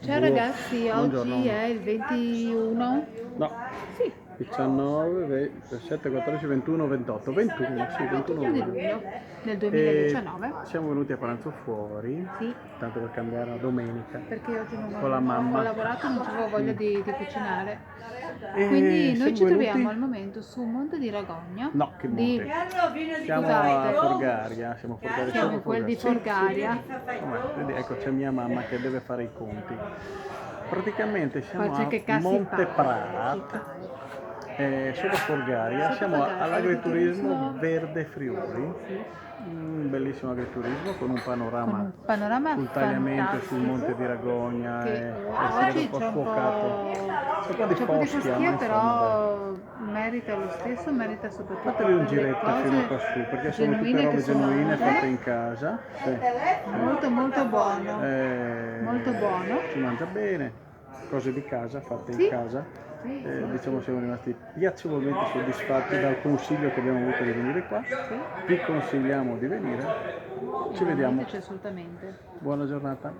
Ciao ragazzi, Buongiorno. oggi è il 21? No, Sì, 19, 17, 14, 21, 28. 21, sì, 21 21 di luglio. luglio del E 2019. siamo venuti a pranzo fuori, Sì, tanto per cambiare la domenica, perché oggi non con la ho mamma. lavorato e non avevo voglia Mm. di cucinare. E Quindi noi siamo ci troviamo venuti? al momento su Monte di Ragogna. No, che Di... monte. Siamo a Scusate, Forgaria, siamo a Forgaria, siamo sopra in quel Forgaria. di Sì, sì. Forgaria. Com'è? Vedi, ecco, c'è mia mamma che deve fare i conti. Praticamente Poi siamo c'è a che cassi Monte fai. Prat, sopra Forgaria, Sopra siamo Forgaria, all'agriturismo agriturismo. Verde Friuli, Sì, un bellissimo agriturismo con un con panorama un panorama sul tagliamento sul fantastico Monte di Ragogna che e si vede un oggi po' sfocato. C'è un po' di foschia, ma foschia, insomma dai. però merita lo stesso, merita soprattutto Fatevi un per le giretto fino cose qua su, perché sono tutte genuine che robe sono genuine fatte in utili. casa. Sì, Molto molto sì. buono, molto buono. Si mangia bene, cose di casa, fatte in Sì, casa. sì, sì, Diciamo sì, siamo rimasti piacevolmente soddisfatti dal consiglio che abbiamo avuto di venire qua. sì, Vi consigliamo di venire. Ci vediamo. veniteci assolutamente. Buona giornata.